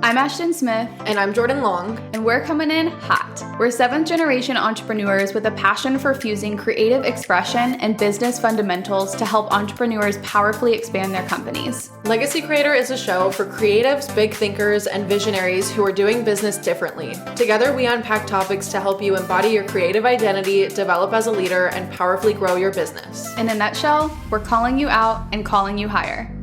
I'm Ashton Smith. And I'm Jordan Long. And we're coming in hot. We're seventh generation entrepreneurs with a passion for fusing creative expression and business fundamentals to help entrepreneurs powerfully expand their companies. Legacy Creator is a show for creatives, big thinkers, and visionaries who are doing business differently. Together, we unpack topics to help you embody your creative identity, develop as a leader, and powerfully grow your business. In a nutshell, we're calling you out and calling you higher.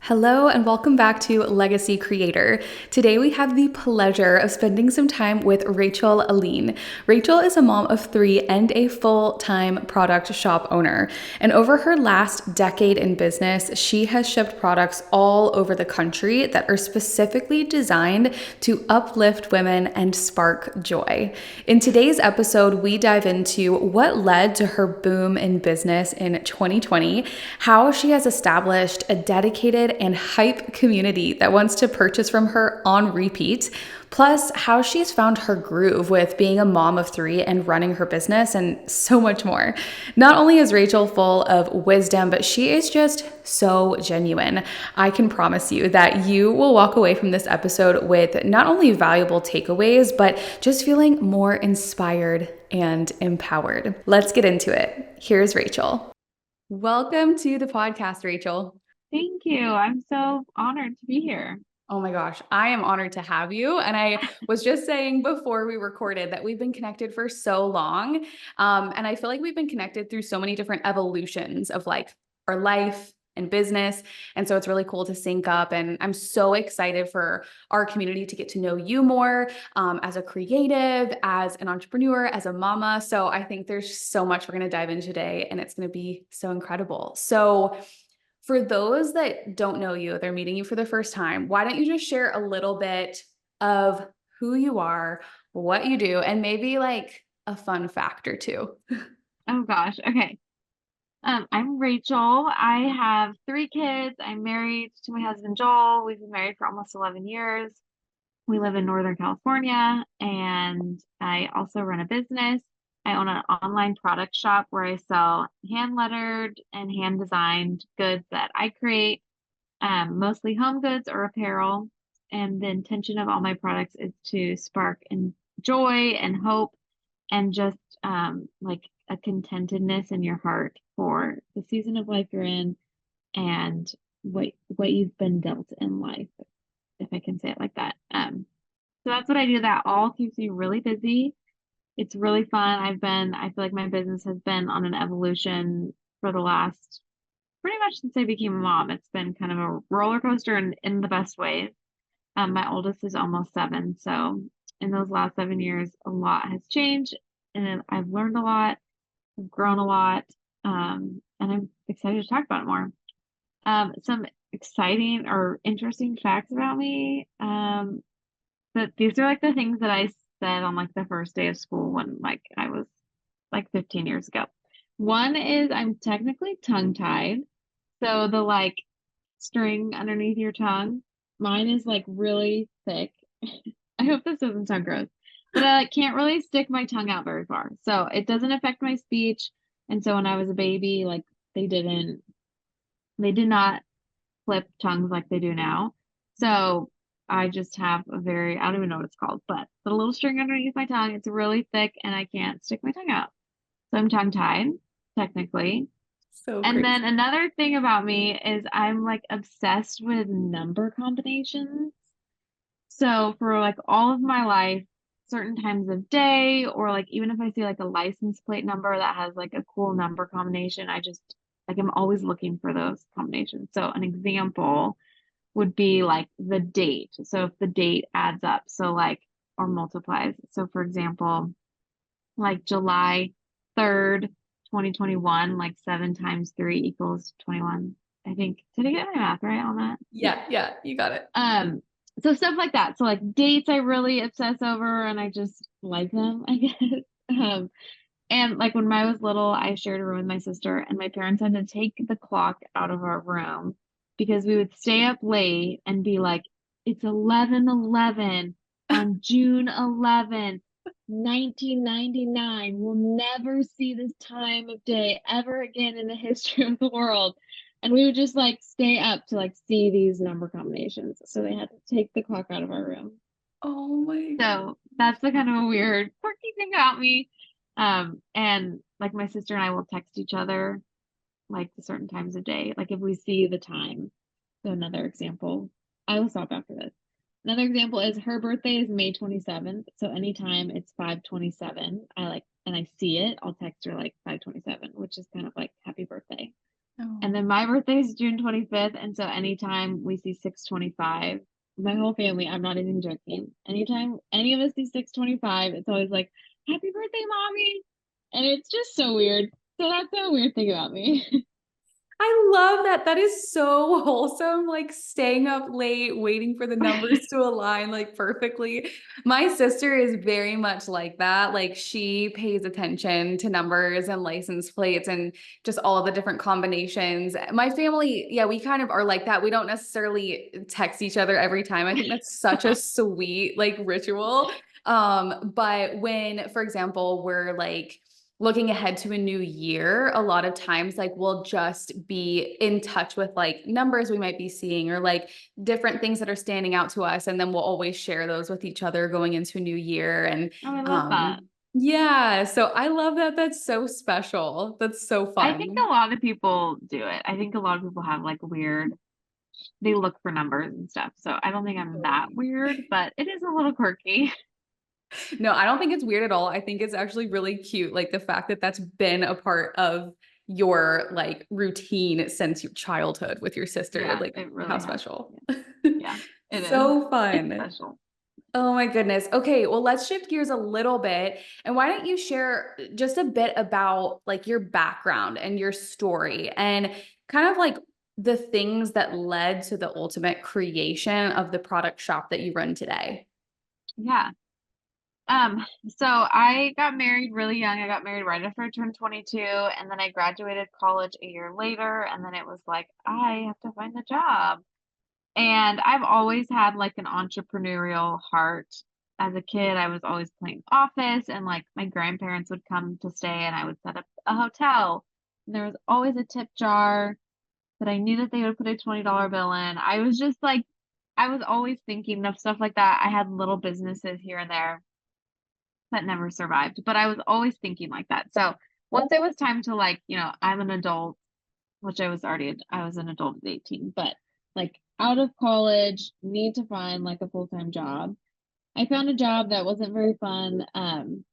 Hello and welcome back to Legacy Creator. Today we have the pleasure of spending some time with Rachel Allene. Rachel is a mom of 3 and a full-time product shop owner. And over her last decade in business, she has shipped products all over the country that are specifically designed to uplift women and spark joy. In today's episode, we dive into what led to her boom in business in 2020, how she has established a dedicated and hype community that wants to purchase from her on repeat, plus how she's found her groove with being a mom of 3 and running her business, and so much more. Not only is Rachel full of wisdom, but she is just so genuine. I can promise you that you will walk away from this episode with not only valuable takeaways, but just feeling more inspired and empowered. Let's get into it. Here's Rachel. Welcome to the podcast, Rachel. Thank you. I'm so honored to be here. Oh my gosh, I am honored to have you. And I was just saying before we recorded that we've been connected for so long. And I feel like we've been connected through so many different evolutions of like our life and business. And so it's really cool to sync up. And I'm so excited for our community to get to know you more as a creative, as an entrepreneur, as a mama. So I think there's so much we're going to dive into today, and it's going to be so incredible. So for those that don't know you, they're meeting you for the first time, why don't you just share a little bit of who you are, what you do, and maybe like a fun fact or two? Oh gosh. Okay. I'm Rachel. I have 3 kids. I'm married to my husband, Joel. We've been married for almost 11 years. We live in Northern California, and I also run a business. I own an online product shop where I sell hand-lettered and hand-designed goods that I create, mostly home goods or apparel. And the intention of all my products is to spark joy and hope and just like a contentedness in your heart for the season of life you're in and what you've been dealt in life, if I can say it like that. So that's what I do. That all keeps me really busy. It's really fun. I feel like my business has been on an evolution for the last pretty much since I became a mom. It's been kind of a roller coaster in the best ways. My oldest is almost 7. So in those last 7 years, a lot has changed, and I've learned a lot, I've grown a lot, and I'm excited to talk about it more. Some exciting or interesting facts about me. But these are like the things that I said on like the first day of school when like I was like 15 years ago. One is I'm technically tongue-tied. So the like string underneath your tongue, mine is like really thick. I hope this doesn't sound gross, but I like can't really stick my tongue out very far. So it doesn't affect my speech. And so when I was a baby, like they did not flip tongues like they do now. So I just have I don't even know what it's called, but the little string underneath my tongue, it's really thick and I can't stick my tongue out. So I'm tongue-tied, technically. So And crazy. then another thing about me is I'm like obsessed with number combinations. So for like all of my life, certain times of day, or like even if I see like a license plate number that has like a cool number combination, I just like I'm always looking for those combinations. So an example would be like the date. So if the date adds up, so like or multiplies. So for example, like July 3rd, 2021, like 7 times 3 equals 21. I think, did I get my math right on that? Yeah, you got it. So stuff like that. So like dates I really obsess over and I just like them, I guess. And like when I was little, I shared a room with my sister and my parents had to take the clock out of our room because we would stay up late and be like, it's 11:11 on June 11th, 1999. We'll never see this time of day ever again in the history of the world. And we would just like stay up to like see these number combinations. So they had to take the clock out of our room. Oh my God. So that's the kind of a weird, quirky thing about me. And like my sister and I will text each other like the certain times of day. Like if we see the time. So another example, I will stop after this. Another example is her birthday is May 27th. So anytime it's 5:27, I like and I see it, I'll text her like 5:27, which is kind of like happy birthday. And Oh. then my birthday is June 25th. And so anytime we see 6:25, my whole family, I'm not even joking. Anytime any of us see 6:25, it's always like, happy birthday, mommy. And it's just so weird. So that's a weird thing about me. I love that. That is so wholesome, like staying up late, waiting for the numbers to align like perfectly. My sister is very much like that. Like she pays attention to numbers and license plates and just all of the different combinations. My family, yeah, we kind of are like that. We don't necessarily text each other every time. I think that's such a sweet like ritual. But when, for example, we're like looking ahead to a new year, a lot of times like we'll just be in touch with like numbers we might be seeing or like different things that are standing out to us, and then we'll always share those with each other going into a new year. And Oh, I love that. yeah, so I love that. That's so special. That's so I think fun. a lot of people do it. I think a lot of people have like weird, they look for numbers and stuff. So I don't think I'm that weird, but it is a little quirky. No, I don't think it's weird at all. I think it's actually really cute, like the fact that that's been a part of your like routine since your childhood with your sister. Yeah, Like it how really has. special. Yeah, it is. So It's fun. special. Oh my goodness. Okay, well, let's shift gears a little bit. And why don't you share just a bit about like your background and your story and kind of like the things that led to the ultimate creation of the product shop that you run today? Yeah. So I got married really young. I got married right after I turned 22, and then I graduated college a year later, and then it was like, I have to find a job. And I've always had like an entrepreneurial heart. As a kid, I was always playing office, and like my grandparents would come to stay, and I would set up a hotel. And there was always a tip jar that I knew that they would put a $20 bill in. I was just like, I was always thinking of stuff like that. I had little businesses here and there that never survived, but I was always thinking like that. So once it was time to like, I'm an adult, which I was an adult at 18, but like out of college, need to find like a full-time job. I found a job that wasn't very fun. And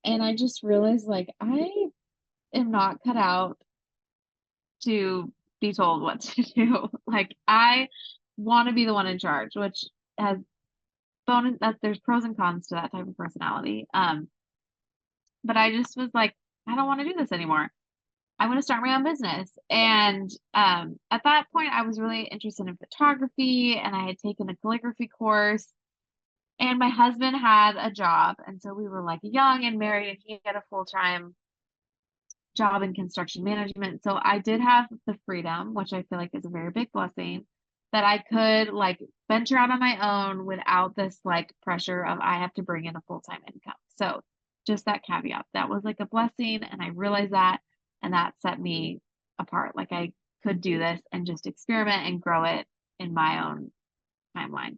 I just realized like I am not cut out to be told what to do. Like I want to be the one in charge, which has bonus that there's pros and cons to that type of personality. But I just was like, I don't want to do this anymore. I want to start my own business. And at that point, I was really interested in photography, and I had taken a calligraphy course. And my husband had a job, and so we were like young and married, and he had a full-time job in construction management. So I did have the freedom, which I feel like is a very big blessing, that I could like venture out on my own without this like pressure of I have to bring in a full-time income. So just that caveat, that was like a blessing. And I realized that, and that set me apart. Like I could do this and just experiment and grow it in my own timeline.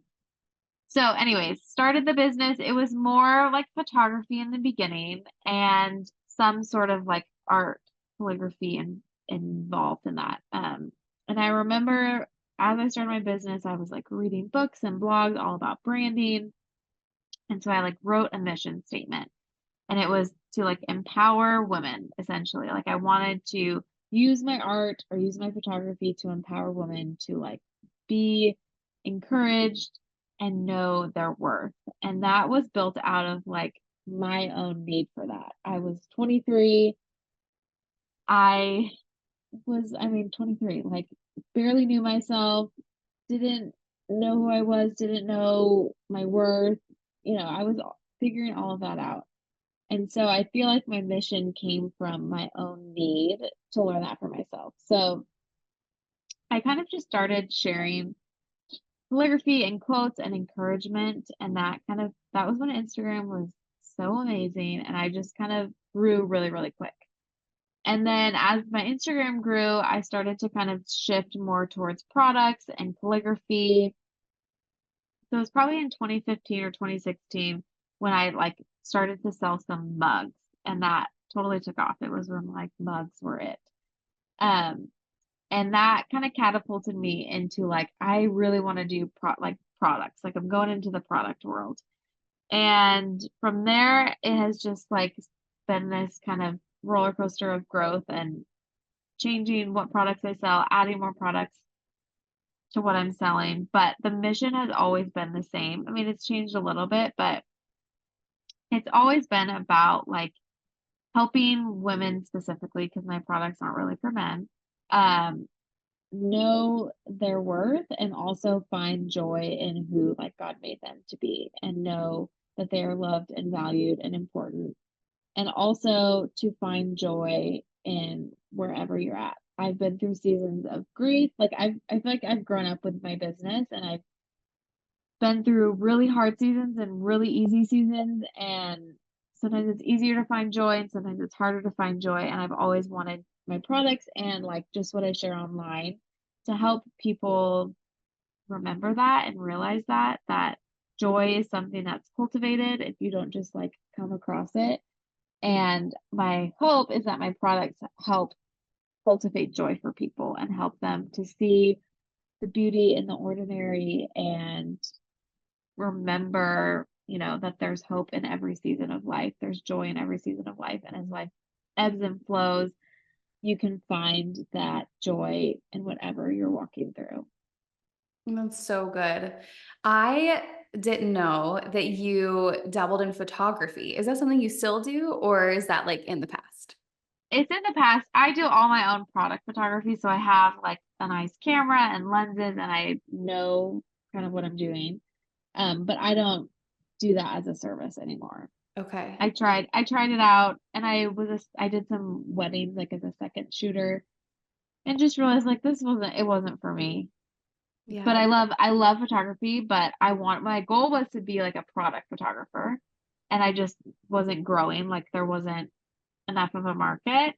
So, anyways, started the business. It was more like photography in the beginning and some sort of like art, calligraphy, and involved in that. And I remember as I started my business, I was like reading books and blogs all about branding. And so I like wrote a mission statement, and it was to like empower women essentially. Like I wanted to use my art or use my photography to empower women to like be encouraged and know their worth. And that was built out of like my own need for that. I was 23. I I mean, 23, like barely knew myself, didn't know who I was, didn't know my worth. I was figuring all of that out. And so I feel like my mission came from my own need to learn that for myself. So I kind of just started sharing calligraphy and quotes and encouragement. And that was when Instagram was so amazing. And I just kind of grew really, really quick. And then as my Instagram grew, I started to kind of shift more towards products and calligraphy. So it was probably in 2015 or 2016 when I like started to sell some mugs, and that totally took off. It was when like mugs were it. Um, and that kind of catapulted me into like I really want to do products. Like I'm going into the product world. And from there, it has just like been this kind of roller coaster of growth and changing what products I sell, adding more products to what I'm selling. But the mission has always been the same. I mean, it's changed a little bit, but it's always been about like helping women specifically, because my products aren't really for men, um, know their worth and also find joy in who like God made them to be and know that they are loved and valued and important. And also to find joy in wherever you're at. I've been through seasons of grief. Like I feel like I've grown up with my business and I've been through really hard seasons and really easy seasons. And sometimes it's easier to find joy and sometimes it's harder to find joy. And I've always wanted my products and like just what I share online to help people remember that and realize that joy is something that's cultivated if you don't just like come across it. And my hope is that my products help cultivate joy for people and help them to see the beauty in the ordinary and remember, that there's hope in every season of life. There's joy in every season of life. And as life ebbs and flows, you can find that joy in whatever you're walking through. That's so good. I didn't know that you dabbled in photography. Is that something you still do, or is that like in the past? It's in the past. I do all my own product photography. So I have like a nice camera and lenses and I know kind of what I'm doing. But I don't do that as a service anymore. Okay. I tried it out and I did some weddings like as a second shooter and just realized like it wasn't for me. But Yeah. I love photography, but my goal was to be like a product photographer and I just wasn't growing, like there wasn't enough of a market.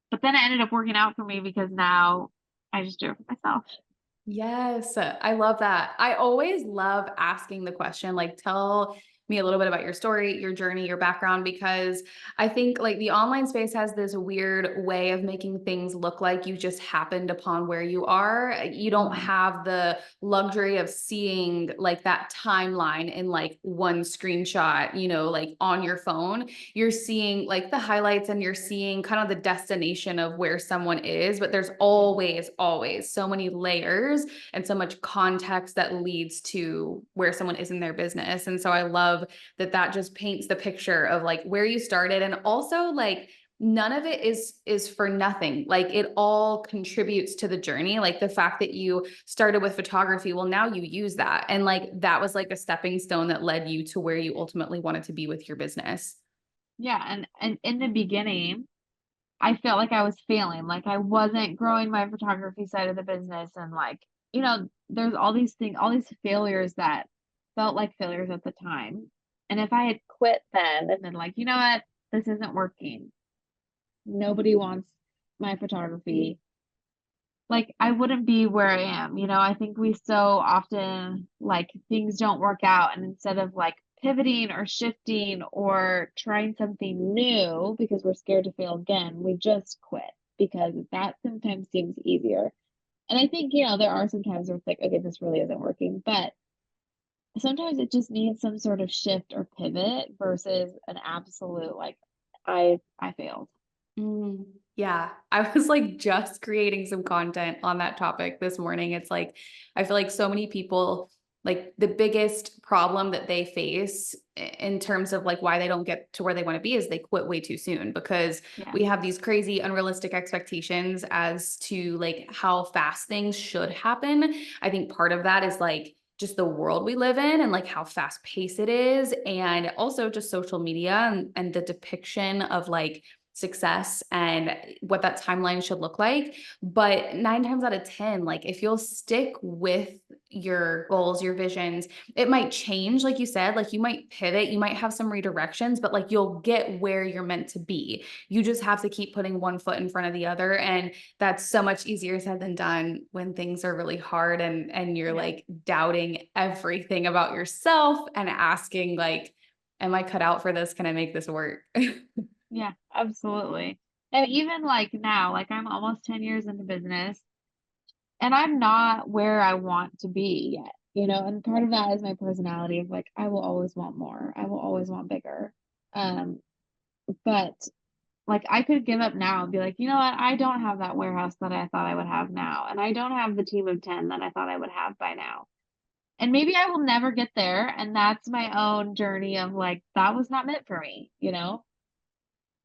But then it ended up working out for me because now I just do it for myself. Yes, I love that. I always love asking the question, like, tell me a little bit about your story, your journey, your background, because I think like the online space has this weird way of making things look like you just happened upon where you are. You don't Mhm. have the luxury of seeing like that timeline in like one screenshot, like on your phone. You're seeing like the highlights and you're seeing kind of the destination of where someone is, but there's always so many layers and so much context that leads to where someone is in their business. And so I love that that just paints the picture of like where you started, and also like none of it is for nothing. Like it all contributes to the journey. Like the fact that you started with photography, well, now you use that, and like that was like a stepping stone that led you to where you ultimately wanted to be with your business. Yeah, and in the beginning, I felt like I was failing, like I wasn't growing my photography side of the business and like, there's all these things, all these failures that felt like failures at the time. And if I had quit then and been like, you know what, this isn't working. Nobody wants my photography. Like I wouldn't be where I am. I think we so often like things don't work out and instead of like pivoting or shifting or trying something new because we're scared to fail again, we just quit because that sometimes seems easier. And I think, there are some times where it's like, okay, this really isn't working, but sometimes it just needs some sort of shift or pivot versus an absolute like I failed. Yeah, I was like just creating some content on that topic this morning. It's like, I feel like so many people, like the biggest problem that they face in terms of like why they don't get to where they want to be is they quit way too soon, because Yeah. we have these crazy unrealistic expectations as to like how fast things should happen. I think part of that is like just the world we live in and like how fast paced it is. And also just social media and the depiction of like success and what that timeline should look like. But 9 times out of 10, like if you'll stick with your goals, your visions, it might change. Like you said, like you might pivot, you might have some redirections, but like you'll get where you're meant to be. You just have to keep putting one foot in front of the other. And that's so much easier said than done when things are really hard and you're Yeah. like doubting everything about yourself and asking like, am I cut out for this? Can I make this work? Yeah, absolutely. And even like now, like I'm almost 10 years into business and I'm not where I want to be yet, and part of that is my personality of like, I will always want more. I will always want bigger. Um, but like I could give up now and be like, you know what? I don't have that warehouse that I thought I would have now. And I don't have the team of 10 that I thought I would have by now. And maybe I will never get there. And that's my own journey of like, that was not meant for me.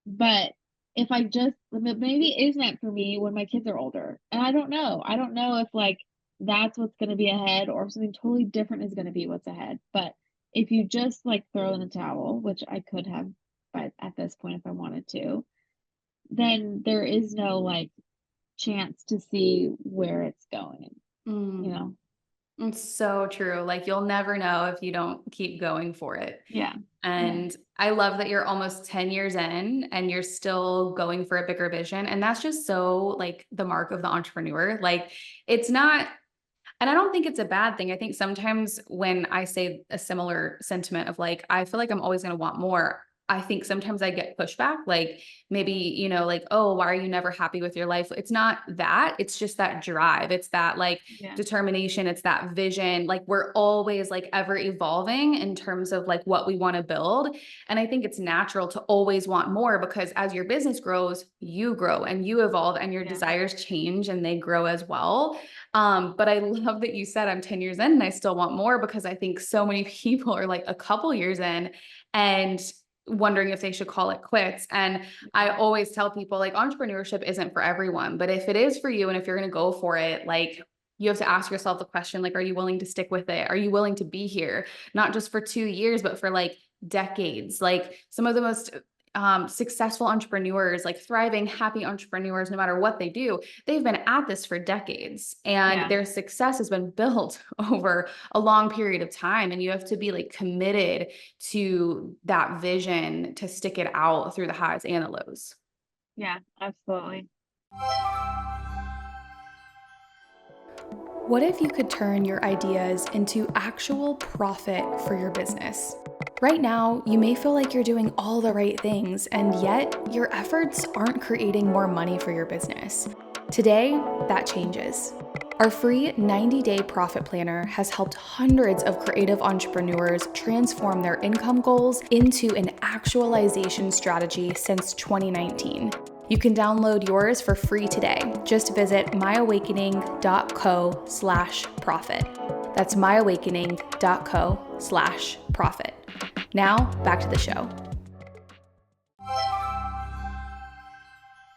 But if I just maybe it is meant for me when my kids are older, and I don't know. I don't know if, like, that's what's gonna be ahead or if something totally different is gonna be what's ahead, but if you just, like, throw in the towel, which I could have at this point if I wanted to, then there is no, like, chance to see where it's going, you Mm. know? It's so true. Like you'll never know if you don't keep going for it. Yeah. Yeah. And I love that you're almost 10 years in and you're still going for a bigger vision. And that's just so like the mark of the entrepreneur. Like it's not, and I don't think it's a bad thing. I think sometimes when I say a similar sentiment of like, I feel like I'm always going to want more. I think sometimes I get pushback, like maybe, like, oh, why are you never happy with your life? It's not that. It's just that drive. It's that like Yeah. determination. It's that vision. Like we're always like ever evolving in terms of like what we want to build. And I think it's natural to always want more because as your business grows, you grow and you evolve and your Yeah. desires change and they grow as well. But I love that you said I'm 10 years in and I still want more because I think so many people are like a couple years in and wondering if they should call it quits. And I Yeah. always tell people like entrepreneurship isn't for everyone, but if it is for you and if you're going to go for it, like you have to ask yourself the question, like, are you willing to stick with it? Are you willing to be here? Not just for 2 years, but for like decades. Like some of the most successful entrepreneurs, like thriving, happy entrepreneurs, no matter what they do, they've been at this for decades and Yeah. their success has been built over a long period of time. And you have to be like committed to that vision to stick it out through the highs and the lows. Yeah, absolutely. What if you could turn your ideas into actual profit for your business? Right now, you may feel like you're doing all the right things, and yet your efforts aren't creating more money for your business. Today, that changes. Our free 90-day profit planner has helped hundreds of creative entrepreneurs transform their income goals into an actualization strategy since 2019. You can download yours for free today. Just visit myawakening.co/profit. That's myawakening.co/profit. Now, back to the show.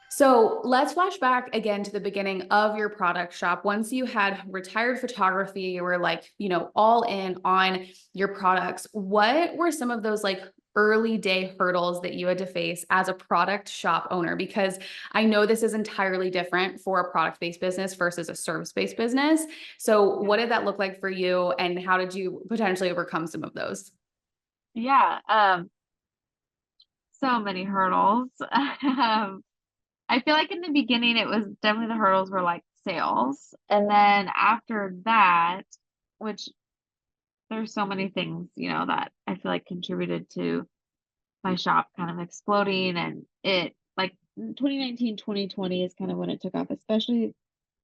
So let's flash back again to the beginning of your product shop. Once you had retired photography, you were like, all in on your products. What were some of those like early day hurdles that you had to face as a product shop owner? Because I know this is entirely different for a product-based business versus a service-based business. So Yeah. what did that look like for you and how did you potentially overcome some of those? Yeah. So many hurdles. I feel like in the beginning, it was definitely the hurdles were like sales. And then after that, which there's so many things, that I feel like contributed to my shop kind of exploding. And it like 2019, 2020 is kind of when it took off, especially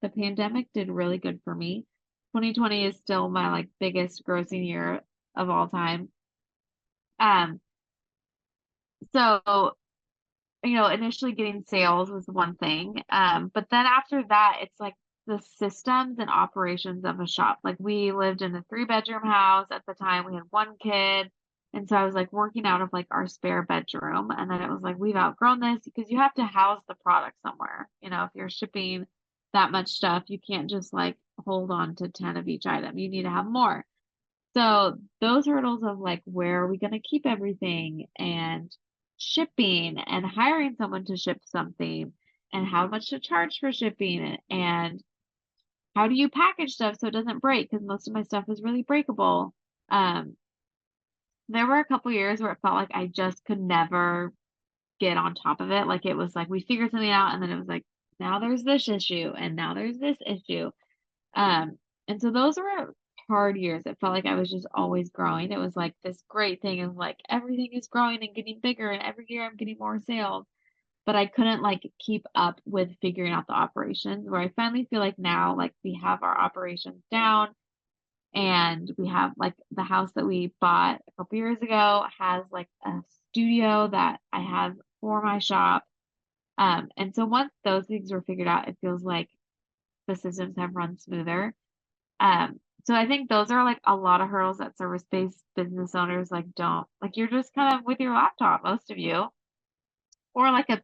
the pandemic did really good for me. 2020 is still my like biggest grossing year of all time. Um, so initially getting sales was one thing. But then after that, it's like the systems and operations of a shop. Like we lived in a 3-bedroom house at the time. We had one kid. And so I was like working out of like our spare bedroom. And then it was like, we've outgrown this because you have to house the product somewhere. If you're shipping that much stuff, you can't just like hold on to 10 of each item. You need to have more. So those hurdles of like, where are we going to keep everything? And shipping and hiring someone to ship something and how much to charge for shipping and how do you package stuff so it doesn't break because most of my stuff is really breakable. Um, there were a couple years where it felt like I just could never get on top of it. Like it was like we figured something out and then it was like now there's this issue and now there's this issue. Um, and so those were hard years. It felt like I was just always growing. It was like this great thing of like everything is growing and getting bigger and every year I'm getting more sales. But I couldn't like keep up with figuring out the operations where I finally feel like now like we have our operations down and we have like the house that we bought a couple years ago has like a studio that I have for my shop. And so once those things were figured out, it feels like the systems have run smoother. So I think those are like a lot of hurdles that service-based business owners like don't like you're just kind of with your laptop, most of you, or like a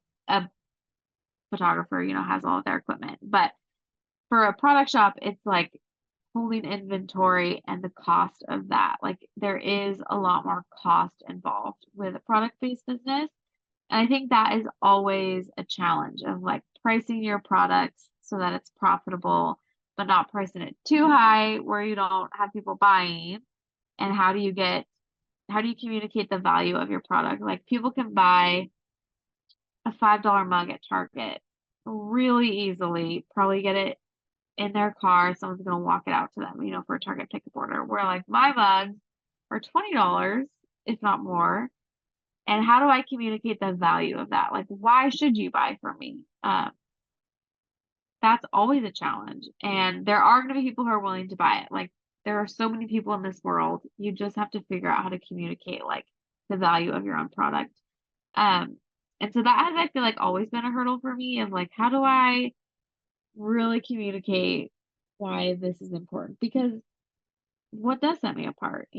photographer, has all of their equipment. But for a product shop, it's like holding inventory and the cost of that. Like there is a lot more cost involved with a product-based business. And I think that is always a challenge of like pricing your products so that it's profitable, but not pricing it too high where you don't have people buying. And how do you communicate the value of your product? Like people can buy a $5 mug at Target really easily, probably get it in their car. Someone's going to walk it out to them, for a Target pickup order. Where like my mugs are $20, if not more. And how do I communicate the value of that? Like, why should you buy from me? That's always a challenge. And there are going to be people who are willing to buy it. Like, there are so many people in this world. You just have to figure out how to communicate like the value of your own product. Um, and so that has, I feel like, always been a hurdle for me of like, how do I really communicate why this is important? Because what does set me apart?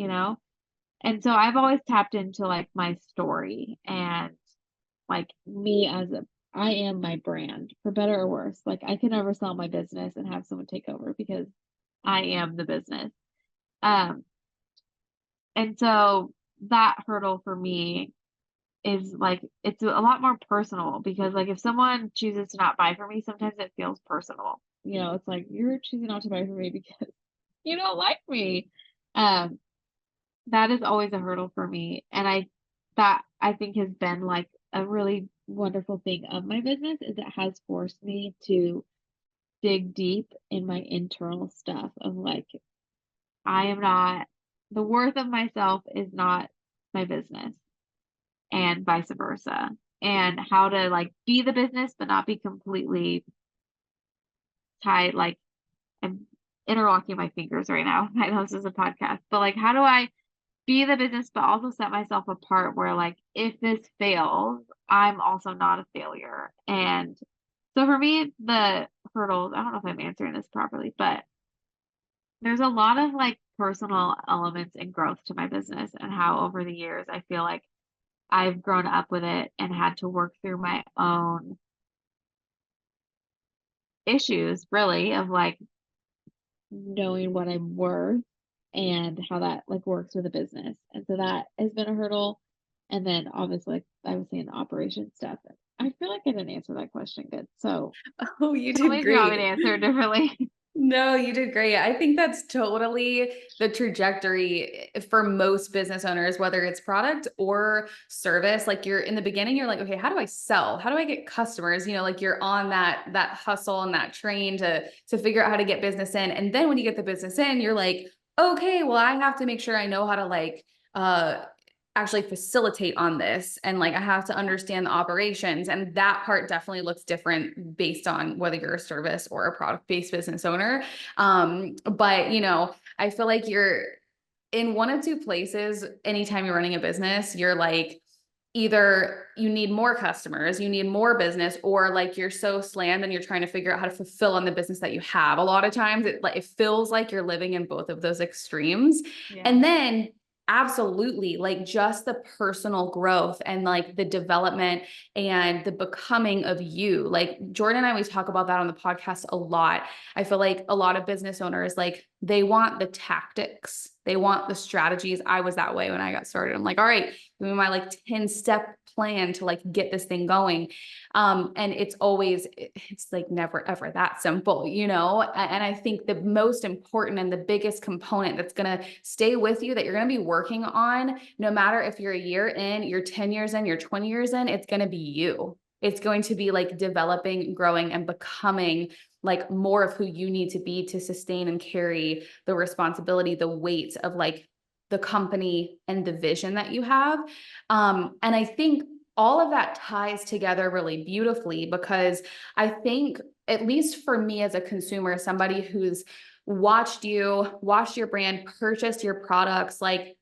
And so I've always tapped into like my story and like me I am my brand for better or worse. Like I can never sell my business and have someone take over because I am the business. Um, and so that hurdle for me is like it's a lot more personal because like if someone chooses to not buy from me, sometimes it feels personal. It's like you're choosing not to buy from me because you don't like me. Um, that is always a hurdle for me. And that I think has been like a really wonderful thing of my business is it has forced me to dig deep in my internal stuff of like, I am not, the worth of myself is not my business and vice versa. And how to like be the business, but not be completely tied. Like I'm interlocking my fingers right now. I know this is a podcast, but like, how do I be the business, but also set myself apart where like, if this fails, I'm also not a failure. And so for me, the hurdles, I don't know if I'm answering this properly, but there's a lot of like personal elements and growth to my business and how over the years, I feel like I've grown up with it and had to work through my own issues really of like knowing what I'm worth and how that like works with a business. And so that has been a hurdle. And then obviously like I was saying the operation stuff. I feel like I didn't answer that question good. So Oh, you tell me did if you want me to great. answer it differently. No, you did great. I think that's totally the trajectory for most business owners, whether it's product or service. Like you're in the beginning, you're like, okay, how do I sell? How do I get customers? Like you're on that hustle and that train to figure out how to get business in. And then when you get the business in, you're like, okay, well, I have to make sure I know how to like actually facilitate on this. And like, I have to understand the operations. And that part definitely looks different based on whether you're a service or a product-based business owner. But I feel like you're in one of two places. Anytime you're running a business, you're like, either you need more customers, you need more business, or like you're so slammed and you're trying to figure out how to fulfill on the business that you have. A lot of times it feels like you're living in both of those extremes. Yeah. And then absolutely, like just the personal growth and like the development and the becoming of you. Like Jordan and I, we talk about that on the podcast a lot. I feel like a lot of business owners, like They want the tactics. They want the strategies. I was that way when I got started. I'm like, all right, give me my like 10-step plan to like get this thing going. And it's like never ever that simple, you know? And I think the most important and the biggest component that's going to stay with you, that you're going to be working on, no matter if you're a year in, you're 10 years in, you're 20 years in, it's going to be you. It's going to be like developing, growing, and becoming like more of who you need to be to sustain and carry the responsibility, the weight of like the company and the vision that you have. And I think all of that ties together really beautifully, because I think, at least for me as a consumer, somebody who's watched your brand, purchased your products, like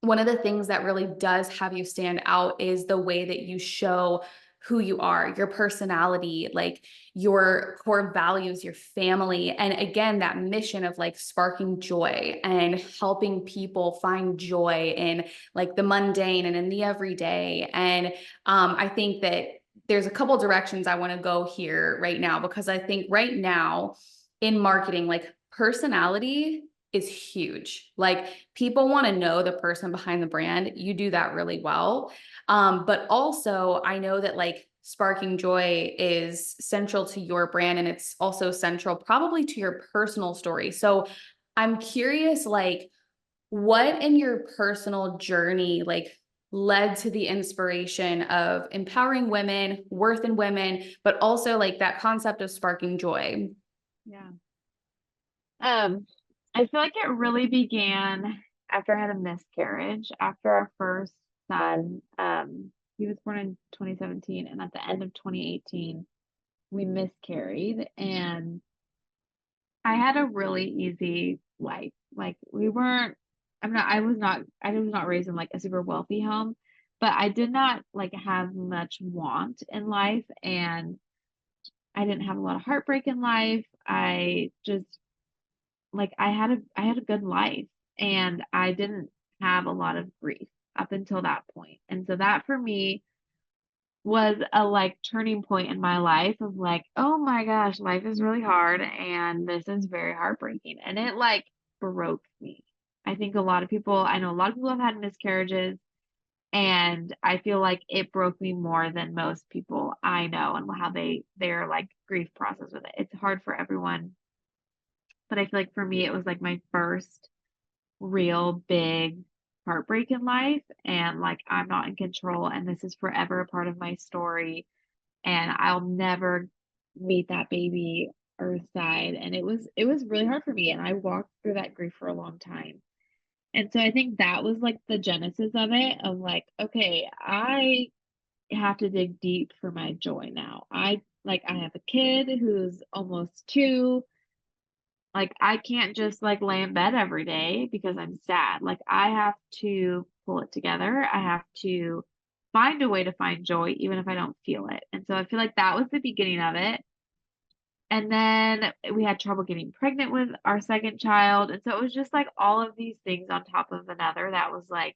one of the things that really does have you stand out is the way that you show who you are, your personality, like your core values, your family. And again, that mission of like sparking joy and helping people find joy in like the mundane and in the everyday. And I think that there's a couple directions I want to go here right now, because I think right now in marketing, like personality is huge. Like people want to know the person behind the brand. You do that really well. But also I know that like sparking joy is central to your brand, and it's also central probably to your personal story. So I'm curious, like what in your personal journey, like led to the inspiration of empowering women, worth in women, but also like that concept of sparking joy? Yeah. Um, I feel like it really began after I had a miscarriage. After our first son, he was born in 2017, and at the end of 2018, we miscarried, and I had a really easy life. Like we weren't, I was not raised in like a super wealthy home, but I did not like have much want in life, and I didn't have a lot of heartbreak in life. I just like I had a good life, and I didn't have a lot of grief up until that point. And so that for me was a like turning point in my life of like, oh my gosh, life is really hard and this is very heartbreaking. And it like broke me. I know a lot of people have had miscarriages, and I feel like it broke me more than most people I know, and how their like grief process with it. It's hard for everyone, but I feel like for me it was like my first real big heartbreak in life, and like I'm not in control, and this is forever a part of my story, and I'll never meet that baby earth side. And it was really hard for me, and I walked through that grief for a long time. And so I think that was like the genesis of it, of like, okay, I have to dig deep for my joy now. I have a kid who's almost 2. Like I can't just like lay in bed every day because I'm sad. Like I have to pull it together. I have to find a way to find joy even if I don't feel it. And so I feel like that was the beginning of it. And then we had trouble getting pregnant with our second child. And so it was just like all of these things on top of another that was like,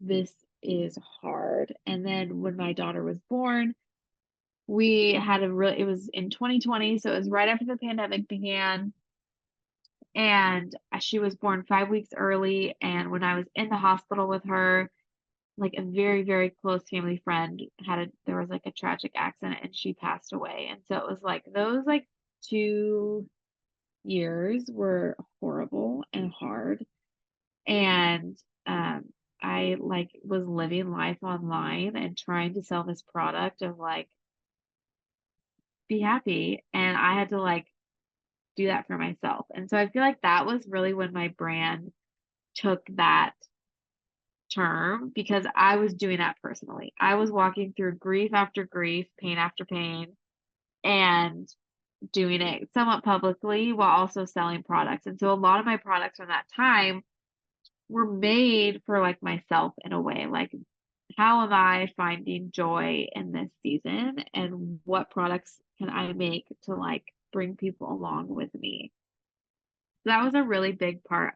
this is hard. And then when my daughter was born, it was in 2020. So it was right after the pandemic began. And she was born 5 weeks early. And when I was in the hospital with her, like a very, very close family friend there was like a tragic accident and she passed away. And so it was like those like 2 years were horrible and hard. And I like was living life online and trying to sell this product of like, be happy. And I had to like do that for myself. And so I feel like that was really when my brand took that term, because I was doing that personally. I was walking through grief after grief, pain after pain, and doing it somewhat publicly while also selling products. And so a lot of my products from that time were made for like myself in a way. Like, how am I finding joy in this season, and what products can I make to like bring people along with me? So that was a really big part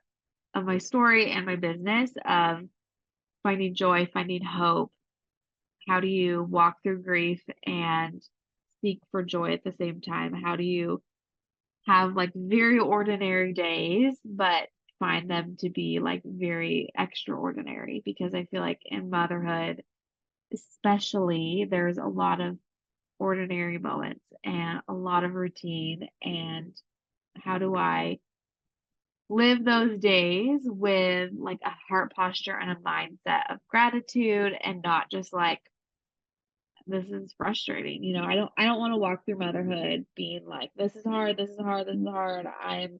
of my story and my business, of finding joy, finding hope. How do you walk through grief and seek for joy at the same time? How do you have like very ordinary days, but find them to be like very extraordinary, because I feel like in motherhood, especially, there's a lot of ordinary moments and a lot of routine. And how do I live those days with like a heart posture and a mindset of gratitude, and not just like, this is frustrating. I don't want to walk through motherhood being like, this is hard, this is hard, this is hard. I'm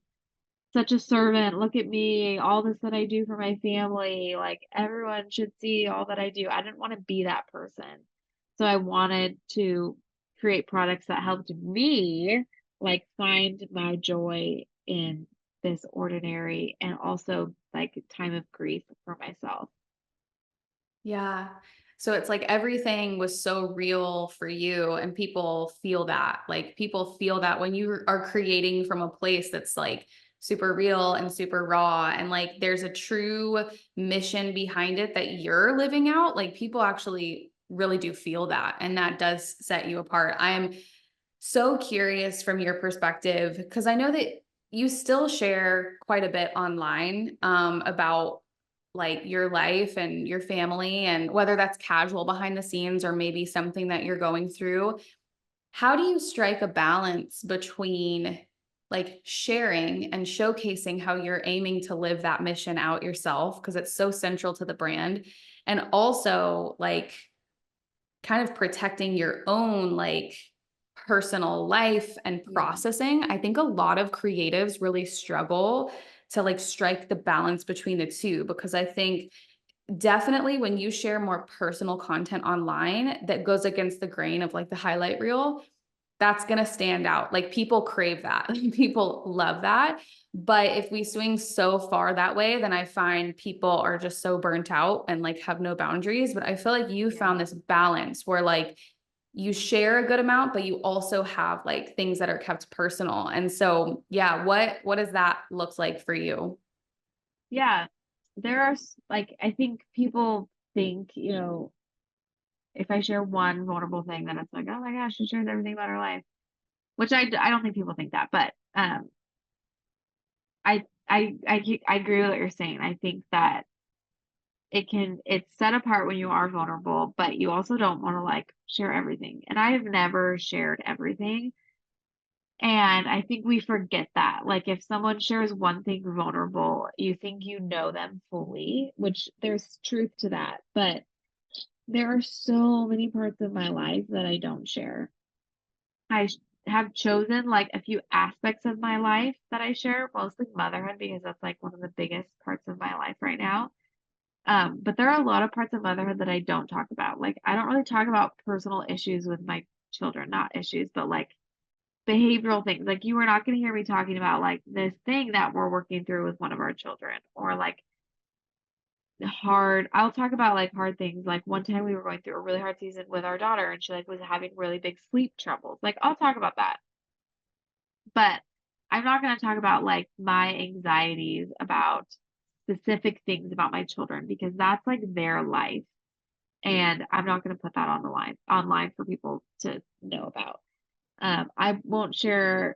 such a servant. Look at me, all this that I do for my family. Like, everyone should see all that I do. I didn't want to be that person. So I wanted to create products that helped me like find my joy in this ordinary, and also like time of grief for myself. Yeah. So it's like everything was so real for you, and people feel that. Like people feel that when you are creating from a place that's like super real and super raw, and like there's a true mission behind it that you're living out, like people actually really do feel that, and that does set you apart. I'm so curious from your perspective, because I know that you still share quite a bit online about like your life and your family, and whether that's casual behind the scenes or maybe something that you're going through. How do you strike a balance between like sharing and showcasing how you're aiming to live that mission out yourself, because it's so central to the brand, and also like kind of protecting your own like personal life and Yeah. processing? I think a lot of creatives really struggle to like strike the balance between the two, because I think definitely when you share more personal content online that goes against the grain of like the highlight reel, that's going to stand out. Like people crave that. People love that. But if we swing so far that way, then I find people are just so burnt out and like have no boundaries. But I feel like you Yeah. found this balance where like you share a good amount, but you also have like things that are kept personal. And so, yeah, what does that look like for you? Yeah. There are like, I think people think, if I share one vulnerable thing, then it's like, oh my gosh, she shares everything about her life, which I don't think people think that. But I agree with what you're saying. I think that it's set apart when you are vulnerable, but you also don't want to like share everything. And I have never shared everything. And I think we forget that. Like, if someone shares one thing vulnerable, you think you know them fully, which there's truth to that. But there are so many parts of my life that I don't share. I have chosen like a few aspects of my life that I share, mostly motherhood, because that's like one of the biggest parts of my life right now. But there are a lot of parts of motherhood that I don't talk about. Like, I don't really talk about personal issues with my children, not issues, but like behavioral things. Like, you are not going to hear me talking about like this thing that we're working through with one of our children, or like I'll talk about like hard things. Like, one time we were going through a really hard season with our daughter, and she like was having really big sleep troubles. Like, I'll talk about that. But I'm not going to talk about like my anxieties about specific things about my children, because that's like their life. And I'm not going to put that on the line online for people to know about. I won't share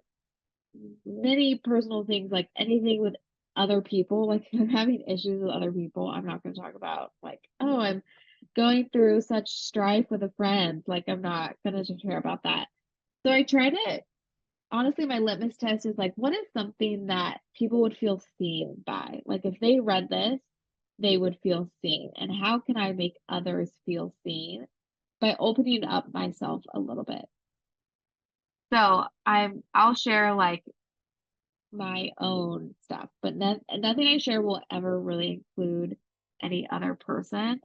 many personal things, like anything with other people. Like, if I'm having issues with other people, I'm not going to talk about like, oh, I'm going through such strife with a friend. Like, I'm not going to share about that. So I try to, honestly, my litmus test is like, what is something that people would feel seen by? Like, if they read this, they would feel seen. And how can I make others feel seen by opening up myself a little bit? So I'll share like my own stuff, but nothing I share will ever really include any other person,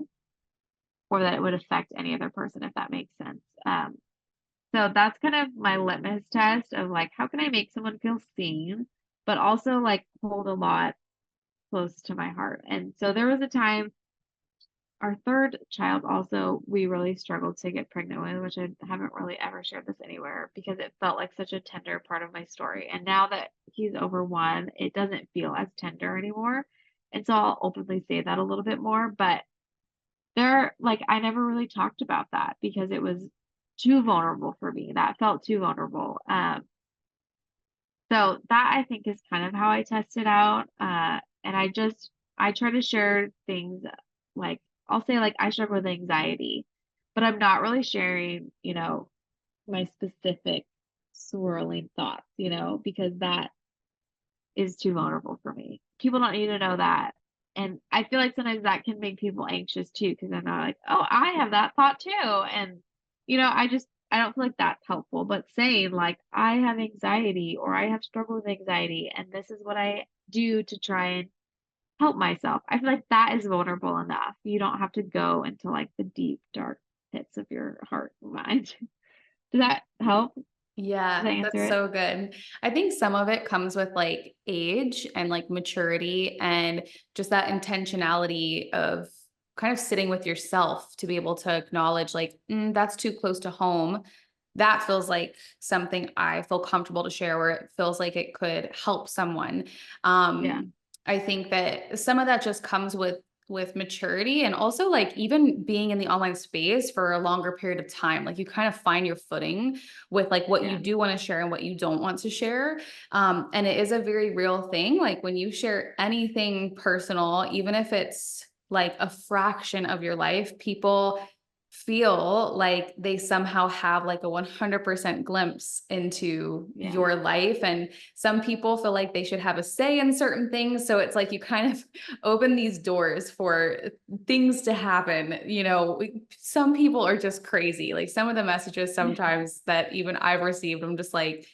or that it would affect any other person, if that makes sense. So that's kind of my litmus test of like, how can I make someone feel seen, but also like hold a lot close to my heart. And so there was a time, our third child also, we really struggled to get pregnant with, which I haven't really ever shared this anywhere, because it felt like such a tender part of my story. And now that he's over one, it doesn't feel as tender anymore. And so I'll openly say that a little bit more. But like, I never really talked about that because it was too vulnerable for me. That felt too vulnerable. So that I think is kind of how I test it out. And I try to share things like, I'll say like I struggle with anxiety, but I'm not really sharing, my specific swirling thoughts, because that is too vulnerable for me. People don't need to know that. And I feel like sometimes that can make people anxious too, because they're not like, oh, I have that thought too. And, I don't feel like that's helpful. But saying like, I have anxiety or I have struggled with anxiety, and this is what I do to try and help myself. I feel like that is vulnerable enough. You don't have to go into like the deep, dark pits of your heart and mind. Does that help? Does Yeah, that answer that's it? so good. I think some of it comes with like age and like maturity and just that intentionality of kind of sitting with yourself to be able to acknowledge like, that's too close to home. That feels like something I feel comfortable to share where it feels like it could help someone. Yeah. I think that some of that just comes with maturity and also like even being in the online space for a longer period of time. Like you kind of find your footing with like what you Yeah. do want to share and what you don't want to share. And it is a very real thing. Like when you share anything personal, even if it's like a fraction of your life, people feel like they somehow have like a 100% glimpse into Yeah. your life. And some people feel like they should have a say in certain things. So it's like you kind of open these doors for things to happen. Some people are just crazy. Like some of the messages sometimes that even I've received, I'm just like,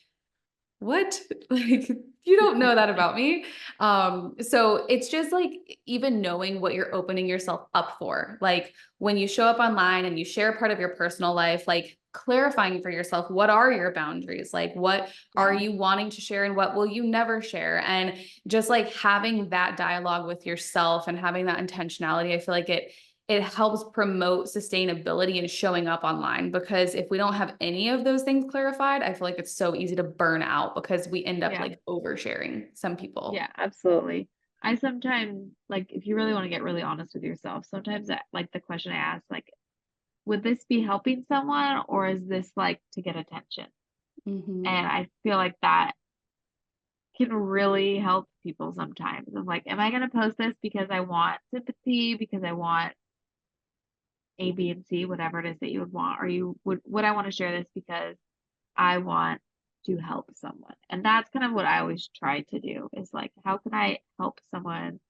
what? Like, you don't know that about me. So it's just like even knowing what you're opening yourself up for. Like when you show up online and you share part of your personal life, like clarifying for yourself, what are your boundaries? Like, what are Yeah. you wanting to share and what will you never share? And just like having that dialogue with yourself and having that intentionality, I feel like it helps promote sustainability and showing up online, because if we don't have any of those things clarified, I feel like it's so easy to burn out because we end up Yeah. like oversharing some people. Yeah, absolutely. I sometimes like if you really want to get really honest with yourself, sometimes like the question I ask, like, would this be helping someone or is this like to get attention? Hmm. And I feel like that can really help people sometimes. I'm like, am I gonna post this because I want sympathy, because I want A, B, and C, whatever it is that you would want, or would I want to share this because I want to help someone? And that's kind of what I always try to do is like, how can I help someone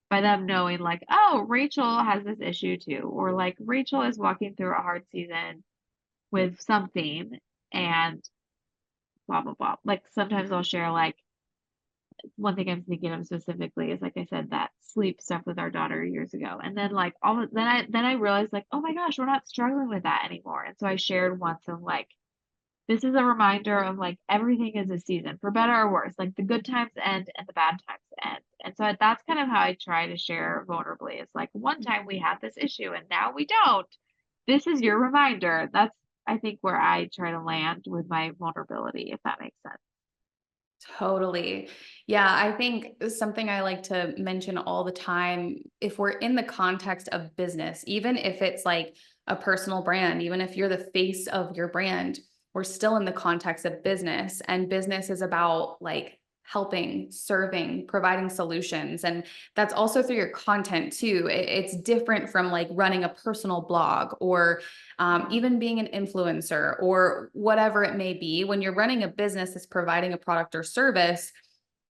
by them knowing like, oh, Rachel has this issue too, or like Rachel is walking through a hard season with something and blah blah blah. Like sometimes I'll share like one thing I'm thinking of specifically is like I said that sleep stuff with our daughter years ago, and then like then I realized like, oh my gosh, we're not struggling with that anymore. And so I shared once of like, this is a reminder of like everything is a season for better or worse. Like the good times end and the bad times end. And so that's kind of how I try to share vulnerably. It's like one time we had this issue and now we don't. This is your reminder. That's I think where I try to land with my vulnerability, if that makes sense. Totally. Yeah, I think something I like to mention all the time, if we're in the context of business, even if it's like a personal brand, even if you're the face of your brand, we're still in the context of business. And business is about like helping, serving, providing solutions. And that's also through your content too. It's different from like running a personal blog or Yeah. even being an influencer or whatever it may be. When you're running a business that's providing a product or service,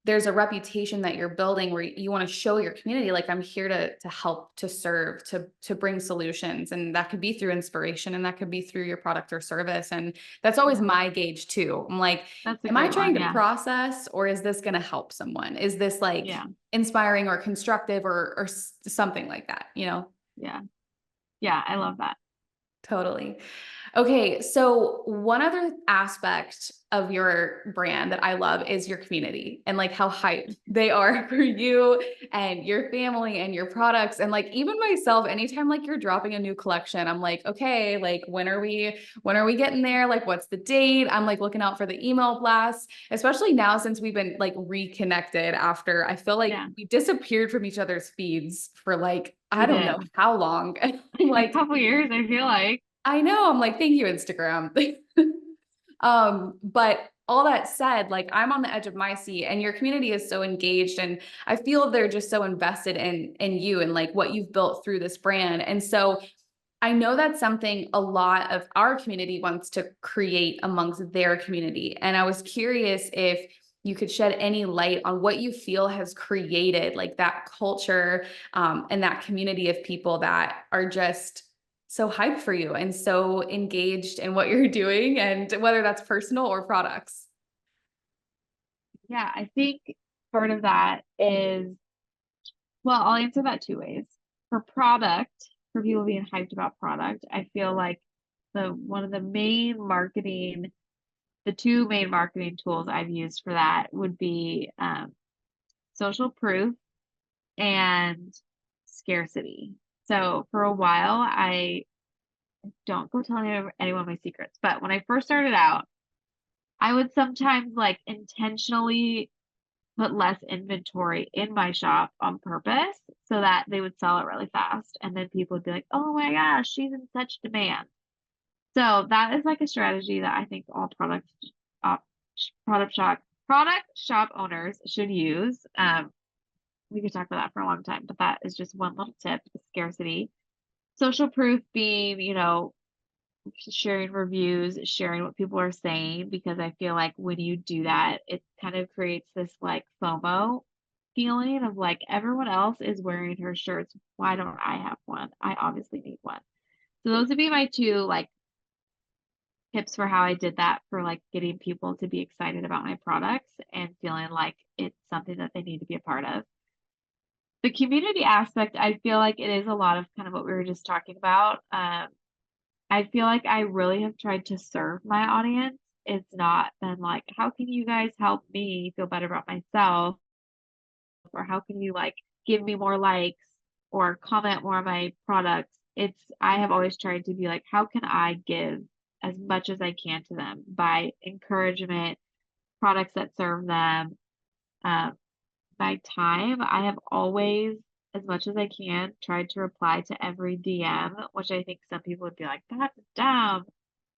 there's a reputation that you're building where you want to show your community, like I'm here to help, to serve, to bring solutions. And that could be through inspiration and that could be through your product or service. And that's always Yeah. my gauge too. I'm like, That's a am I great trying one. to Yeah. process or is this going to help someone? Is this like Yeah. inspiring or constructive or something like that, Yeah. Yeah. I love that. Totally. Okay, so one other aspect of your brand that I love is your community and like how hyped they are for you and your family and your products. And like even myself, anytime like you're dropping a new collection, I'm like, okay, like when are we getting there? Like what's the date? I'm like looking out for the email blasts, especially now since we've been like reconnected after I feel like Yeah. we disappeared from each other's feeds for like I We don't know did. how long. A Like couple years, I feel like. I know. I'm like, thank you, Instagram. But all that said, like I'm on the edge of my seat and your community is so engaged and I feel they're just so invested in you and like what you've built through this brand. And so I know that's something a lot of our community wants to create amongst their community. And I was curious if you could shed any light on what you feel has created like that culture and that community of people that are just so hyped for you and so engaged in what you're doing, and whether that's personal or products. Yeah, I think part of that is, well, I'll answer that two ways. For product, for people being hyped about product, I feel like the two main marketing tools I've used for that would be social proof and scarcity. So for a while, I don't go telling anyone my secrets, but when I first started out, I would sometimes like intentionally put less inventory in my shop on purpose so that they would sell it really fast. And then people would be like, oh my gosh, she's in such demand. So that is like a strategy that I think all uh, product shop owners should use. We could talk about that for a long time, but that is just one little tip, scarcity. Social proof being, sharing reviews, sharing what people are saying, because I feel like when you do that, it kind of creates this like FOMO feeling of like everyone else is wearing her shirts. Why don't I have one? I obviously need one. So those would be my two like tips for how I did that for like getting people to be excited about my products and feeling like it's something that they need to be a part of. The community aspect, I feel like it is a lot of kind of what we were just talking about. I feel like I really have tried to serve my audience. It's not been like, how can you guys help me feel better about myself? Or how can you like give me more likes or comment more on my products? I have always tried to be like, how can I give as much as I can to them by encouragement, products that serve them, um, by time. I have always, as much as I can, tried to reply to every DM, which I think some people would be like, that's dumb.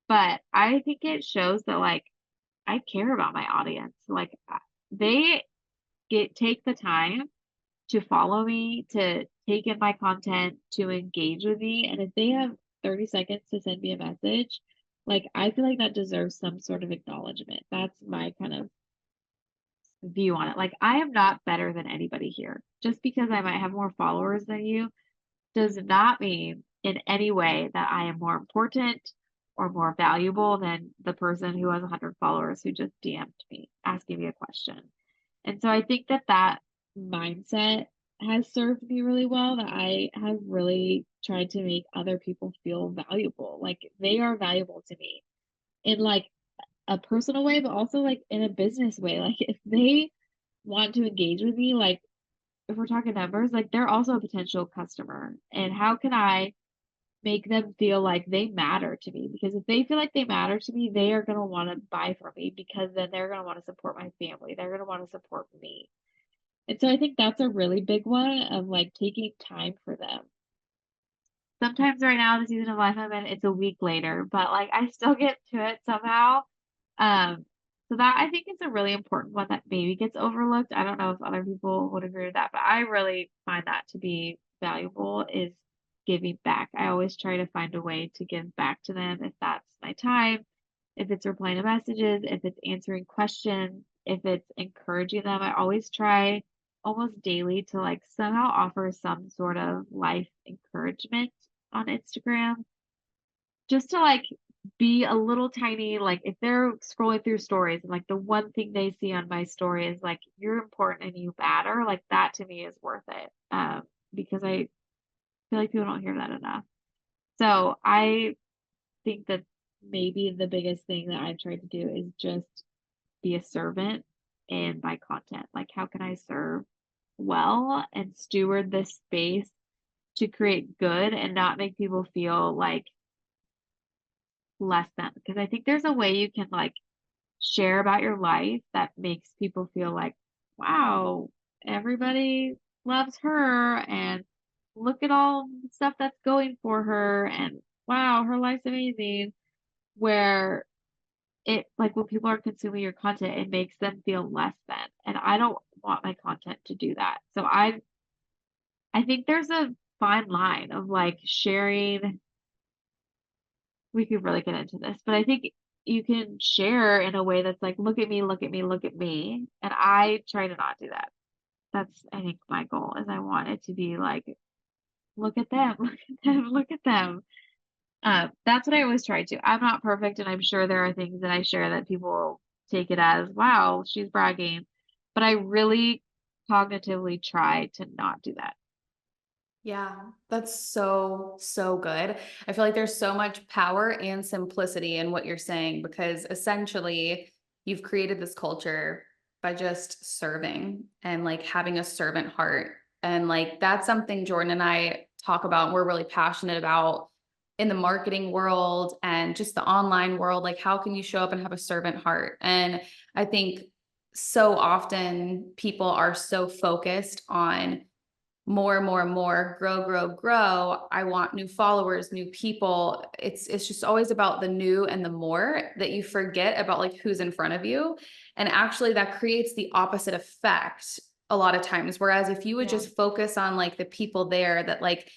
But I think it shows that like I care about my audience. Like they take the time to follow me, to take in my content, to engage with me. And if they have 30 seconds to send me a message, like I feel like that deserves some sort of acknowledgement. That's my kind of view on it. Like I am not better than anybody here. Just because I might have more followers than you does not mean in any way that I am more important or more valuable than the person who has 100 followers who just DM'd me asking me a question. And so I think that that mindset has served me really well, that I have really tried to make other people feel valuable. Like they are valuable to me in like a personal way, but also like in a business way. Like if they want to engage with me, like if we're talking numbers, like they're also a potential customer. And how can I make them feel like they matter to me? Because if they feel like they matter to me, they are going to want to buy from me because then they're going to want to support my family. They're going to want to support me. And so I think that's a really big one of like taking time for them. Sometimes right now, the season of life I'm in, it's a week later, but like I still get to it somehow. Um, so that I think is a really important one that maybe gets overlooked. I don't know if other people would agree with that, but I really find that to be valuable is giving back. I always try to find a way to give back to them, if that's my time, if it's replying to messages, if it's answering questions, if it's encouraging them. I always try almost daily to like somehow offer some sort of life encouragement on Instagram, just to like be a little tiny, like if they're scrolling through stories and like the one thing they see on my story is like you're important and you matter, like that to me is worth it. Because I feel like people don't hear that enough. So I think that maybe the biggest thing that I've tried to do is just be a servant in my content. Like how can I serve well and steward this space to create good and not make people feel like less than? Because I think there's a way you can like share about your life that makes people feel like, wow, everybody loves her and look at all the stuff that's going for her and wow, her life's amazing. Where it like when people are consuming your content, it makes them feel less than. And I don't want my content to do that. So I think there's a fine line of like sharing. We could really get into this, but I think you can share in a way that's like, look at me, look at me, look at me. And I try to not do that. That's, I think, my goal is I want it to be like, look at them, look at them, look at them. That's what I always try to. I'm not perfect, and I'm sure there are things that I share that people take it as, wow, she's bragging. But I really cognitively try to not do that. Yeah, that's so, so good. I feel like there's so much power and simplicity in what you're saying because essentially you've created this culture by just serving and like having a servant heart. And like that's something Jordan and I talk about and we're really passionate about in the marketing world and just the online world. Like, how can you show up and have a servant heart? And I think so often people are so focused on more, more, more, grow, grow, grow. I want new followers, new people. It's just always about the new and the more that you forget about like who's in front of you. And actually that creates the opposite effect a lot of times. Whereas if you would Yeah. just focus on like the people there that like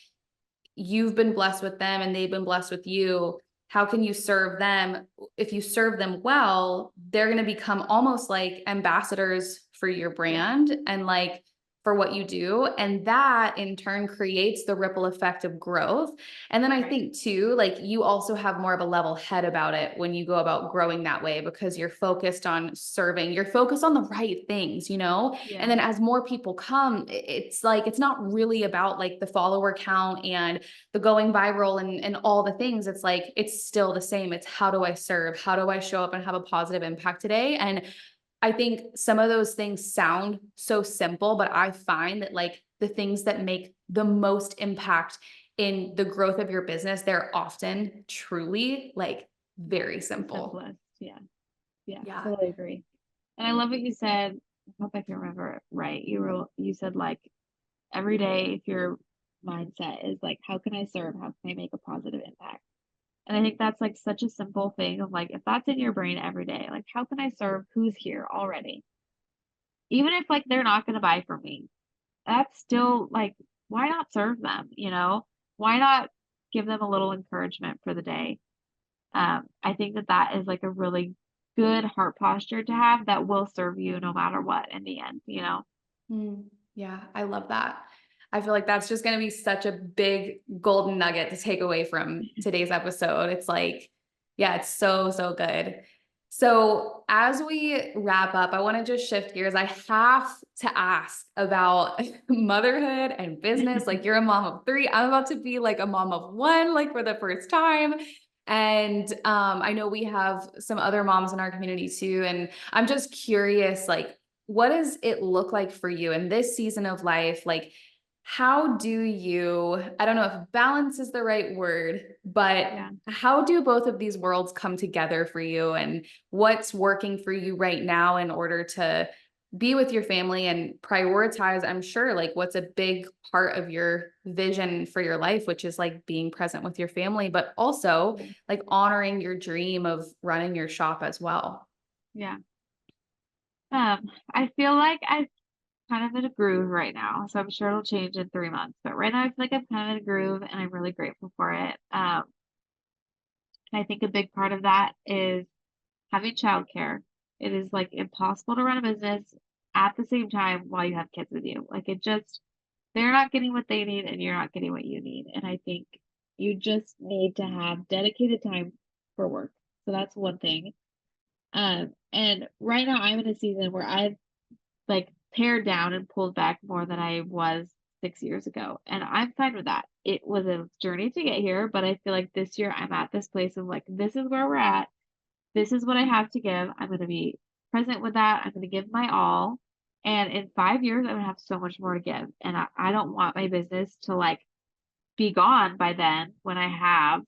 you've been blessed with them and they've been blessed with you, how can you serve them? If you serve them well, they're going to become almost like ambassadors for your Yeah. brand and like for what you do. And that in turn creates the ripple effect of growth. And then I Right. think too, like you also have more of a level head about it when you go about growing that way because you're focused on serving, you're focused on the right things, you know? And Yeah. then as more people come, it's like, it's not really about like the follower count and the going viral and all the things. It's like, it's still the same. It's how do I serve? How do I show up and have a positive impact today? And I think some of those things sound so simple, but I find that like the things that make the most impact in the growth of your business, they're often truly like very The simple. simplest. Yeah. Yeah. Yeah. Totally agree. And I love what you said. I hope I can remember it right. You said like every day if your mindset is like, how can I serve? How can I make a positive impact? And I think that's like such a simple thing of like, if that's in your brain every day, like, how can I serve who's here already? Even if like they're not going to buy from me, that's still like, why not serve them? You know, why not give them a little encouragement for the day? I think that that is like a really good heart posture to have that will serve you no matter what in the end, you know? Mm, yeah, I love that. I feel like that's just going to be such a big golden nugget to take away from today's episode. It's like, yeah, it's so, so good. So, as we wrap up, I want to just shift gears. I have to ask about motherhood and business. Like, you're a mom of three. I'm about to be like a mom of one, like for the first time. And I know we have some other moms in our community too. And I'm just curious, like, what does it look like for you in this season of life? Like, how do you, I don't know if balance is the right word, but Yeah. how do both of these worlds come together for you? And what's working for you right now in order to be with your family and prioritize, I'm sure, like what's a big part of your vision for your life, which is like being present with your family, but also Yeah. like honoring your dream of running your shop as well. Yeah. I feel like I'm kind of in a groove right now, so I'm sure it'll change in 3 months. But right now, I feel like I'm kind of in a groove, and I'm really grateful for it. And I think a big part of that is having childcare. It is like impossible to run a business at the same time while you have kids with you. Like it just, they're not getting what they need, and you're not getting what you need. And I think you just need to have dedicated time for work. So that's one thing. And right now I'm in a season where I've like pared down and pulled back more than I was 6 years ago. And I'm fine with that. It was a journey to get here, but I feel like this year I'm at this place of like, this is where we're at. This is what I have to give. I'm going to be present with that. I'm going to give my all. And in 5 years, I'm going to have so much more to give. And I don't want my business to like be gone by then when I have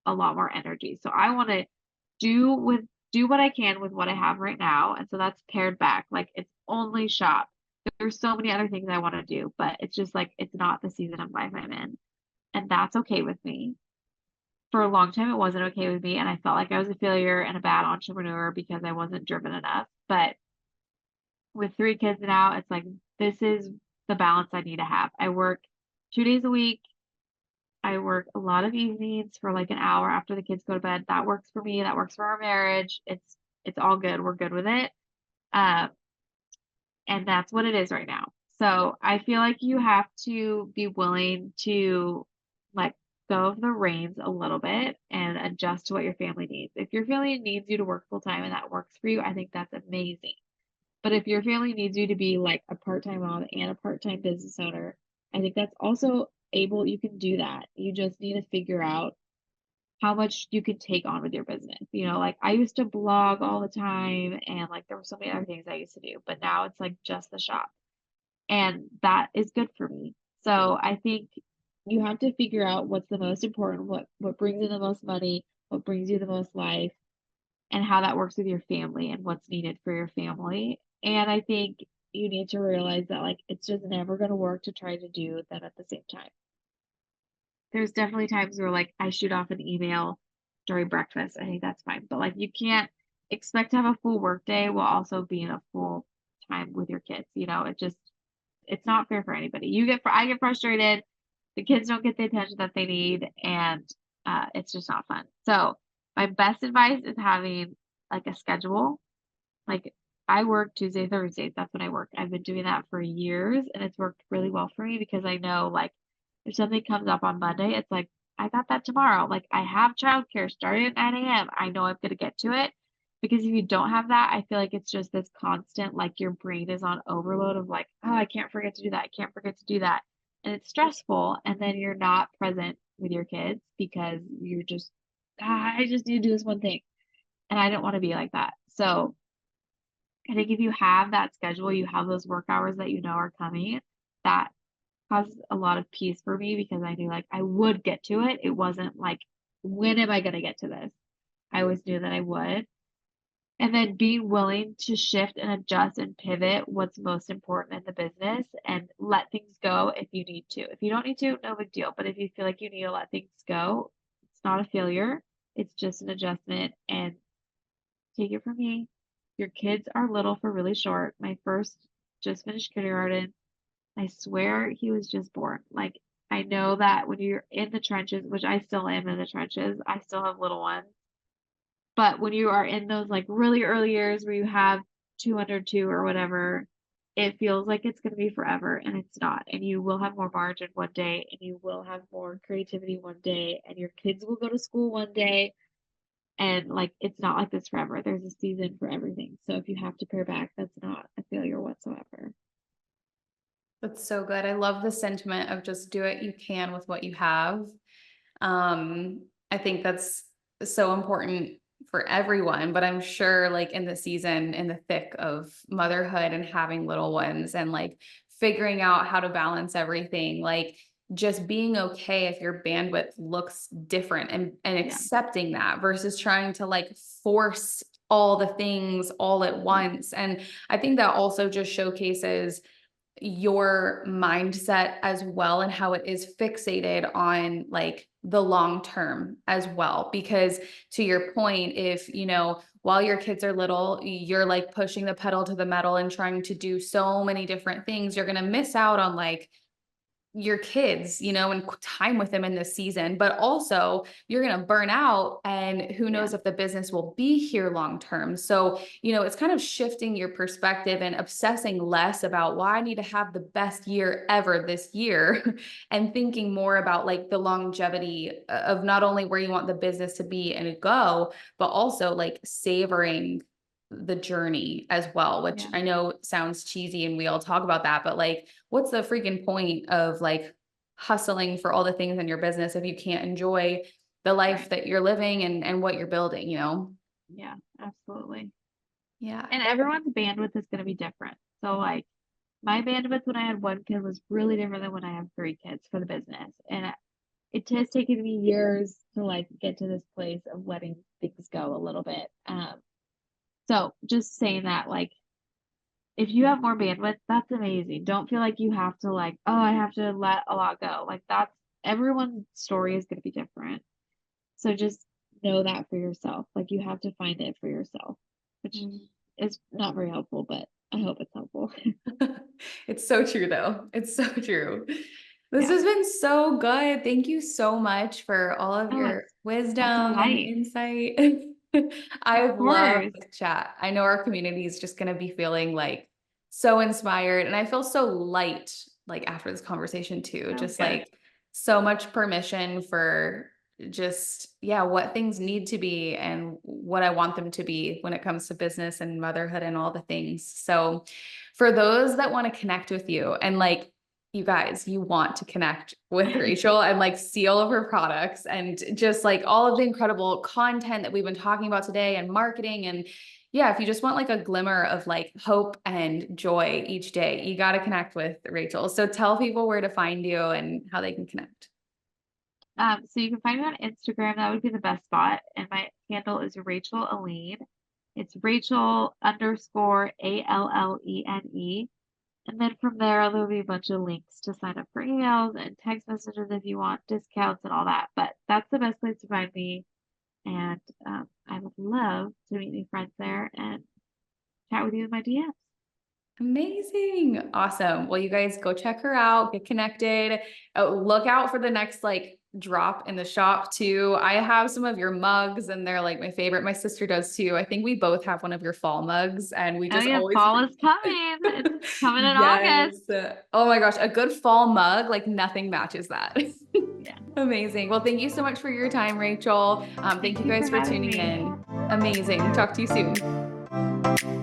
a lot more energy. So I want to do with do what I can with what I have right now. And so that's pared back. Like it's only shop. There's so many other things I want to do, but it's just like it's not the season of life I'm in. And that's okay with me. for a long time, it wasn't okay with me. And I felt like I was a failure and a bad entrepreneur because I wasn't driven enough. But with 3 kids now, it's like, this is the balance I need to have. I work 2 days a week. I work a lot of evenings for like an hour after the kids go to bed. That works for me. That works for our marriage. It's all good. We're good with it. Um, and that's what it is right now. So I feel like you have to be willing to let go of the reins a little bit and adjust to what your family needs. If your family needs you to work full time and that works for you, I think that's amazing. But if your family needs you to be like a part-time mom and a part-time business owner, I think that's also able, you can do that. You just need to figure out how much you can take on with your business. Like I used to blog all the time and like there were so many other things I used to do, but now it's like just the shop. And that is good for me. So I think you have to figure out what's the most important, what brings in the most money, what brings you the most life, and how that works with your family and what's needed for your family. And I think you need to realize that like it's just never going to work to try to do them at the same time. There's definitely times where like I shoot off an email during breakfast. I think that's fine. But like you can't expect to have a full work day while also being a full time with your kids. It's not fair for anybody. I get frustrated. The kids don't get the attention that they need, and it's just not fun. So my best advice is having like a schedule. Like I work Tuesday, Thursdays. That's when I work. I've been doing that for years, and it's worked really well for me because I know like if something comes up on Monday, it's like I got that tomorrow. Like I have childcare starting at 9 a.m. I know I'm gonna get to it. Because if you don't have that, I feel like it's just this constant, like your brain is on overload of like, oh, I can't forget to do that. I can't forget to do that. And it's stressful. And then you're not present with your kids because you're just, I just need to do this one thing. And I don't want to be like that. So I think if you have that schedule, you have those work hours that you know are coming, that causes a lot of peace for me because I knew like I would get to it. It wasn't like, when am I going to get to this? I always knew that I would. And then being willing to shift and adjust and pivot what's most important in the business and let things go if you need to. If you don't need to, no big deal. But if you feel like you need to let things go, it's not a failure. It's just an adjustment. And take it from me, your kids are little for really short. My first just finished kindergarten. I swear he was just born. Like, I know that when you're in the trenches, which I still am in the trenches, I still have little ones. But when you are in those like really early years where you have 202 or whatever, it feels like it's going to be forever and it's not. And you will have more margin one day and you will have more creativity one day and your kids will go to school one day. And like, it's not like this forever. There's a season for everything. So if you have to pare back, that's not a failure whatsoever. That's so good. I love the sentiment of just do what you can with what you have. I think that's so important for everyone, but I'm sure like in the season, in the thick of motherhood and having little ones and like figuring out how to balance everything, like just being okay if your bandwidth looks different and Yeah. accepting that versus trying to like force all the things all at once. And I think that also just showcases your mindset as well and how it is fixated on like the long term as well. Because to your point, if, while your kids are little, you're like pushing the pedal to the metal and trying to do so many different things, you're going to miss out on like your kids, and time with them in this season, but also you're going to burn out and who knows if the business will be here long term. So, it's kind of shifting your perspective and obsessing less about why I need to have the best year ever this year and thinking more about like the longevity of not only where you want the business to be and go, but also like savoring the journey as well, which I know sounds cheesy and we all talk about that, but like, what's the freaking point of like hustling for all the things in your business if you can't enjoy the life that you're living and what you're building, Yeah, absolutely. Yeah. And everyone's bandwidth is going to be different. So like my bandwidth when I had one kid was really different than when I have 3 kids for the business. And it has taken me years to like get to this place of letting things go a little bit. So just saying that, like, if you have more bandwidth, that's amazing. Don't feel like you have to like, oh, I have to let a lot go. Like everyone's story is going to be different. So just know that for yourself. Like you have to find it for yourself, which is not very helpful, but I hope it's helpful. It's so true though. It's so true. This Yeah. has been so good. Thank you so much for all of Oh, your it's a wisdom and delight. insight. Of I've loved course. this chat. I know our community is just going to be feeling like so inspired, and I feel so light like after this conversation too. Oh, Just good. like so much permission for just yeah, what things need to be and what I want them to be when it comes to business and motherhood and all the things. So for those that want to connect with you and like you guys, you want to connect with Rachel and like see all of her products and just like all of the incredible content that we've been talking about today and marketing. And yeah, if you just want like a glimmer of like hope and joy each day, you got to connect with Rachel. So tell people where to find you and how they can connect. So you can find me on Instagram. That would be the best spot. And my handle is Rachel Allene. It's Rachel underscore Allene. And then from there, there'll be a bunch of links to sign up for emails and text messages if you want discounts and all that. But that's the best place to find me. And I would love to meet new friends there and chat with you in my DMs. Amazing. Awesome. Well, you guys go check her out, get connected. Look out for the next like drop in the shop too. I have some of your mugs and they're like my favorite. My sister does too. I think we both have one of your fall mugs and we Oh just yeah, always fall is coming. It's coming in yes. August. Oh my gosh, a good fall mug, like nothing matches that. Yeah. Amazing. Well, thank you so much for your time, Rachel. Thank Thank you you guys for for having tuning me. in. Amazing. Talk to you soon.